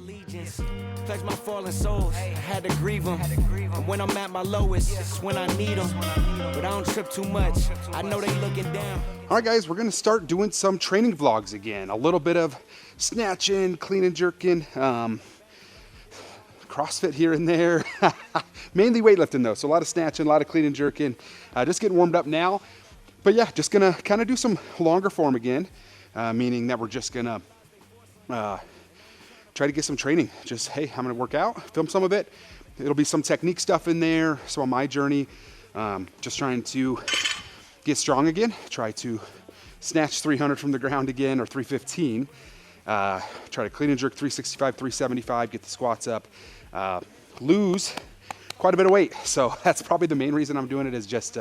allegiance. Pledge my fallen souls, I had to grieve them. And when I'm at my lowest, it's when I need them. But I don't trip too much, I know they looking down. All right, guys, we're gonna start doing some training vlogs again. A little bit of snatching, clean and jerking, CrossFit here and there. Mainly weightlifting though, so a lot of snatching, a lot of clean and jerking. Just getting warmed up now. But yeah, just gonna kind of do some longer form again, meaning that we're just gonna try to get some training. Just, hey, I'm gonna work out, film some of it. It'll be some technique stuff in there. So on my journey, just trying to get strong again, try to snatch 300 from the ground again, or 315. Try to clean and jerk 365, 375, get the squats up, lose quite a bit of weight. So that's probably the main reason I'm doing it, is just,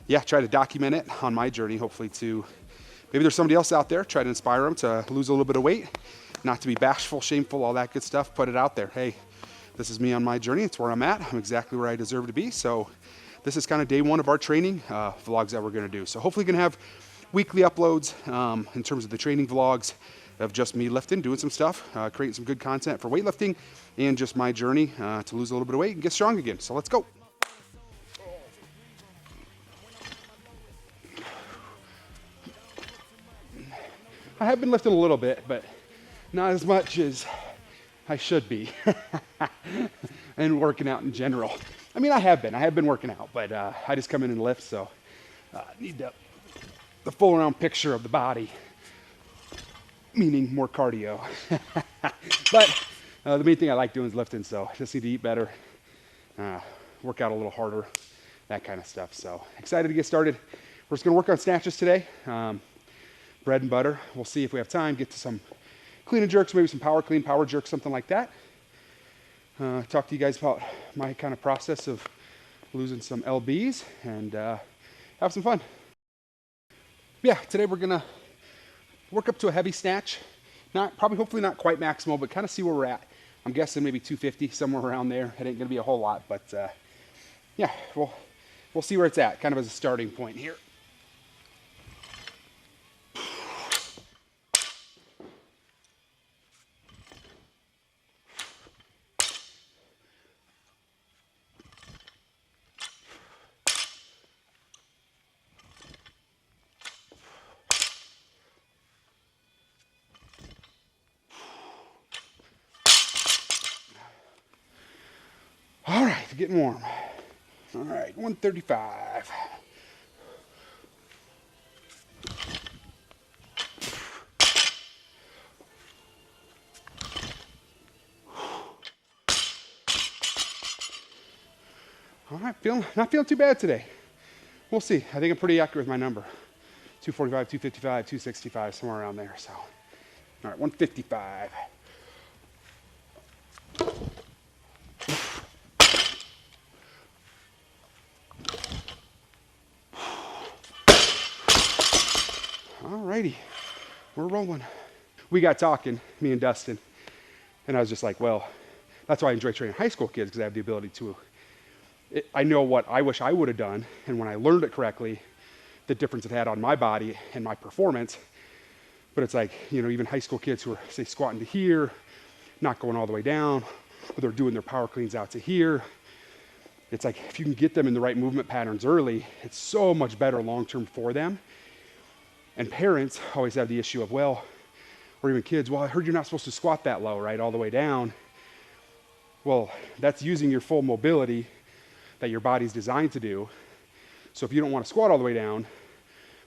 yeah, try to document it on my journey, hopefully to, maybe there's somebody else out there, try to inspire them to lose a little bit of weight, not to be bashful, shameful, all that good stuff, put it out there. Hey, this is me on my journey, it's where I'm at, I'm exactly where I deserve to be. So this is kind of day one of our training vlogs that we're gonna do. So hopefully gonna have weekly uploads in terms of the training vlogs of just me lifting, doing some stuff, creating some good content for weightlifting, and just my journey to lose a little bit of weight and get strong again. So let's go. I have been lifting a little bit, but not as much as I should be. And working out in general. I mean, I have been working out, but I just come in and lift, so need the full around picture of the body, meaning more cardio. But the main thing I like doing is lifting, so I just need to eat better, work out a little harder, that kind of stuff. So excited to get started. We're just gonna work on snatches today. Bread and butter. We'll see if we have time, get to some clean and jerks, maybe some power clean, power jerks, something like that. Talk to you guys about my kind of process of losing some LBs and have some fun. Yeah, today we're gonna work up to a heavy snatch. Hopefully not quite maximal, but kind of see where we're at. I'm guessing maybe 250, somewhere around there. It ain't gonna be a whole lot, but yeah, we'll see where it's at, kind of as a starting point here. All right, getting warm. All right, 135. All right, not feeling too bad today. We'll see. I think I'm pretty accurate with my number. 245, 255, 265, somewhere around there. So, all right, 155. Alrighty, we're rolling. We got talking, me and Dustin, and I was just like, well, that's why I enjoy training high school kids, because I have the ability to, I know what I wish I would have done, and when I learned it correctly, the difference it had on my body and my performance. But it's like, you know, even high school kids who are, say, squatting to here, not going all the way down, or they're doing their power cleans out to here. It's like, if you can get them in the right movement patterns early, it's so much better long-term for them. And parents always have the issue of, well, or even kids, well, I heard you're not supposed to squat that low, right? All the way down. Well, that's using your full mobility that your body's designed to do. So if you don't want to squat all the way down,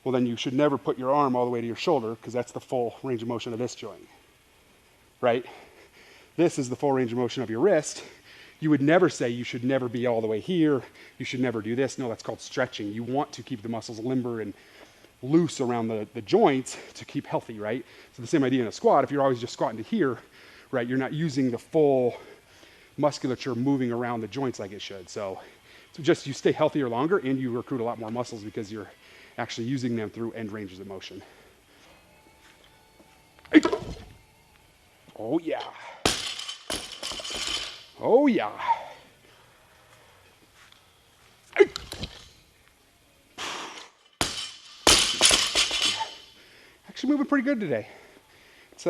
well, then you should never put your arm all the way to your shoulder, because that's the full range of motion of this joint, right? This is the full range of motion of your wrist. You would never say you should never be all the way here. You should never do this. No, that's called stretching. You want to keep the muscles limber and loose around the joints to keep healthy, right? So the same idea in a squat, if you're always just squatting to here, right, you're not using the full musculature moving around the joints like it should. So just you stay healthier longer, and you recruit a lot more muscles because you're actually using them through end ranges of motion. Oh yeah. Oh yeah. Actually moving pretty good today. It's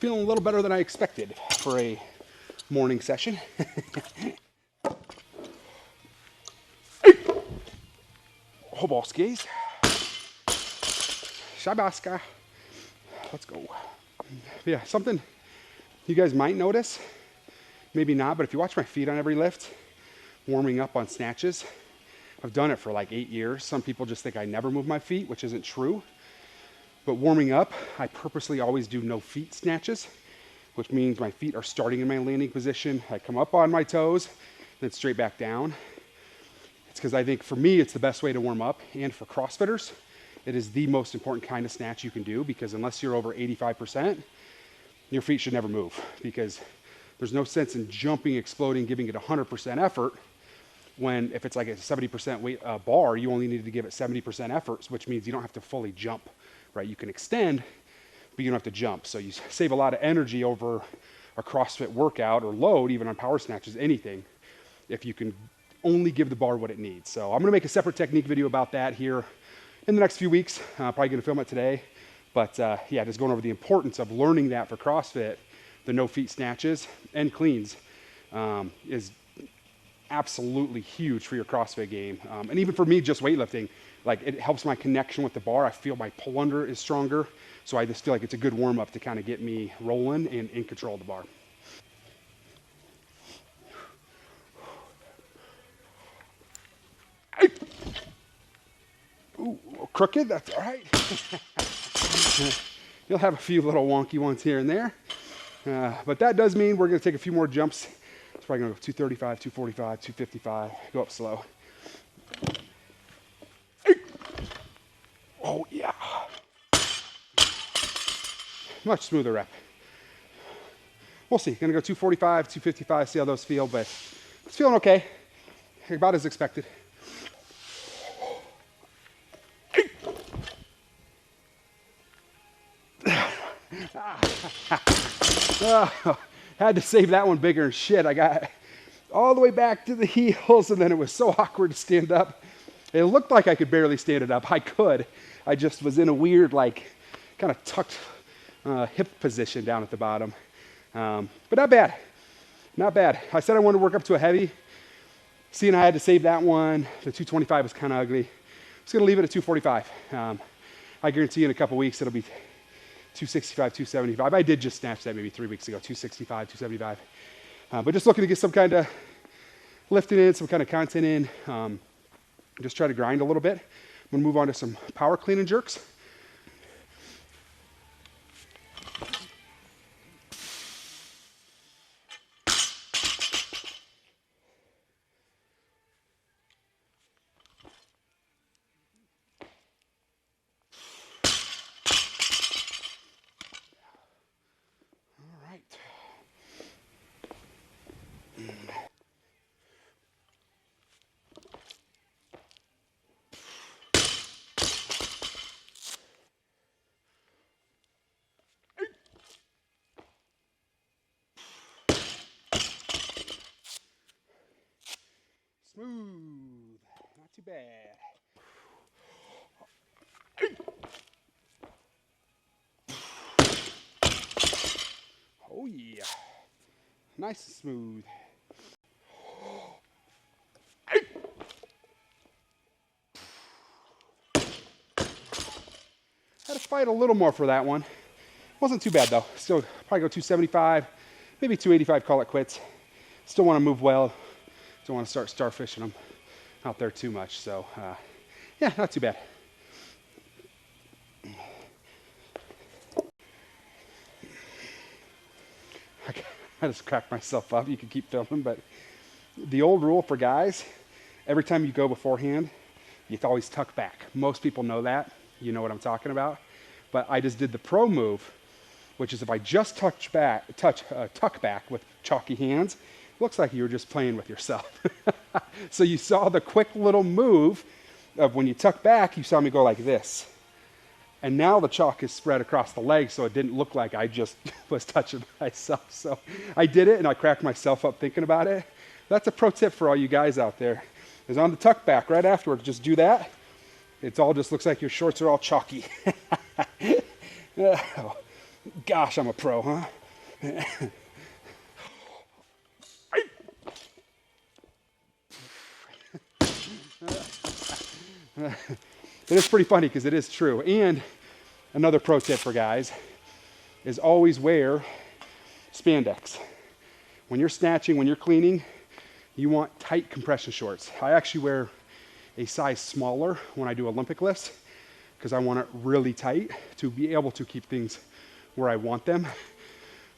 feeling a little better than I expected for a morning session. Hoboskis. Shabaska. Let's go. Yeah, something you guys might notice, maybe not, but if you watch my feet on every lift, warming up on snatches, I've done it for like 8 years. Some people just think I never move my feet, which isn't true. But warming up, I purposely always do no feet snatches, which means my feet are starting in my landing position. I come up on my toes, then straight back down. It's because I think for me, it's the best way to warm up. And for CrossFitters, it is the most important kind of snatch you can do, because unless you're over 85%, your feet should never move, because there's no sense in jumping, exploding, giving it 100% effort when if it's like a 70% weight bar, you only need to give it 70% effort, which means you don't have to fully jump, right? You can extend, but you don't have to jump. So you save a lot of energy over a CrossFit workout or load, even on power snatches, anything, if you can only give the bar what it needs. So I'm gonna make a separate technique video about that here in the next few weeks. Probably gonna film it today. But yeah, just going over the importance of learning that for CrossFit, the no feet snatches and cleans is absolutely huge for your CrossFit game. And even for me, just weightlifting, like it helps my connection with the bar. I feel my pull under is stronger. So I just feel like it's a good warm up to kind of get me rolling and in control of the bar. Ooh, a little crooked, that's all right. You'll have a few little wonky ones here and there. But that does mean we're gonna take a few more jumps. It's probably gonna go 235, 245, 255, go up slow. Oh yeah. Much smoother rep. We'll see, gonna go 245, 255, see how those feel, but it's feeling okay. About as expected. Oh, had to save that one bigger and shit. I got all the way back to the heels, and then it was so awkward to stand up. It looked like I could barely stand it up. I could. I just was in a weird, like, kind of tucked hip position down at the bottom. But not bad. Not bad. I said I wanted to work up to a heavy. Seeing I had to save that one, the 225 was kind of ugly. I'm just going to leave it at 245. I guarantee in a couple weeks it'll be 265, 275. I did just snatch that maybe 3 weeks ago, 265, 275. But just looking to get some kind of lifting in, some kind of content in. Just try to grind a little bit. I'm gonna move on to some power clean and jerks. Smooth, not too bad. Oh yeah, nice and smooth. Had to fight a little more for that one. Wasn't too bad though. Still probably go 275, maybe 285, call it quits. Still want to move well. Don't want to start starfishing them out there too much. So yeah, not too bad. I just cracked myself up. You can keep filming, but the old rule for guys, every time you go beforehand, you have to always tuck back. Most people know that. You know what I'm talking about. But I just did the pro move, which is if I just tuck back with chalky hands, looks like you were just playing with yourself. So you saw the quick little move of when you tuck back, you saw me go like this. And now the chalk is spread across the leg, so it didn't look like I just was touching myself. So I did it, and I cracked myself up thinking about it. That's a pro tip for all you guys out there. Is on the tuck back right afterwards, just do that. It all just looks like your shorts are all chalky. Gosh, I'm a pro, huh? It is pretty funny because it is true. And another pro tip for guys is always wear spandex. When you're snatching, when you're cleaning, you want tight compression shorts. I actually wear a size smaller when I do Olympic lifts because I want it really tight to be able to keep things where I want them.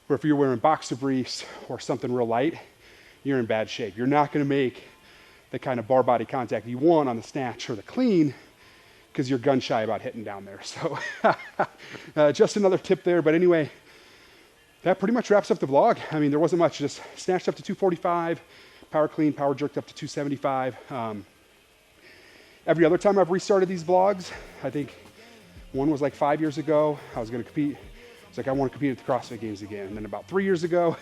But if you're wearing boxer briefs or something real light, you're in bad shape. You're not gonna make the kind of bar body contact you want on the snatch or the clean because you're gun shy about hitting down there. So just another tip there. But anyway, that pretty much wraps up the vlog. I mean, there wasn't much, just snatched up to 245, power clean, power jerked up to 275. Every other time I've restarted these vlogs, I think one was like 5 years ago, I was gonna compete. It's like, I wanna compete at the CrossFit Games again. And then about 3 years ago,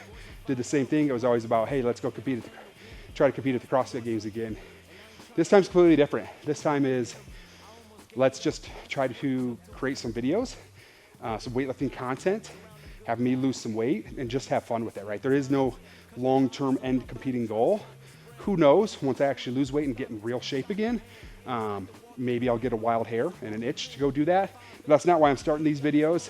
did the same thing. It was always about, hey, let's go try to compete at the CrossFit Games again. This time's completely different. This time is, let's just try to create some videos, some weightlifting content, have me lose some weight, and just have fun with it, right? There is no long-term end competing goal. Who knows, once I actually lose weight and get in real shape again, maybe I'll get a wild hair and an itch to go do that. But that's not why I'm starting these videos.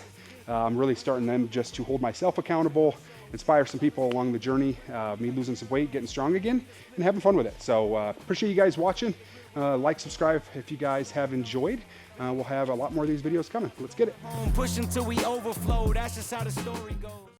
I'm really starting them just to hold myself accountable, inspire some people along the journey, me losing some weight, getting strong again, and having fun with it. So appreciate you guys watching. Like, subscribe if you guys have enjoyed. We'll have a lot more of these videos coming. Let's get it. Push until we overflow. That's just how the story goes.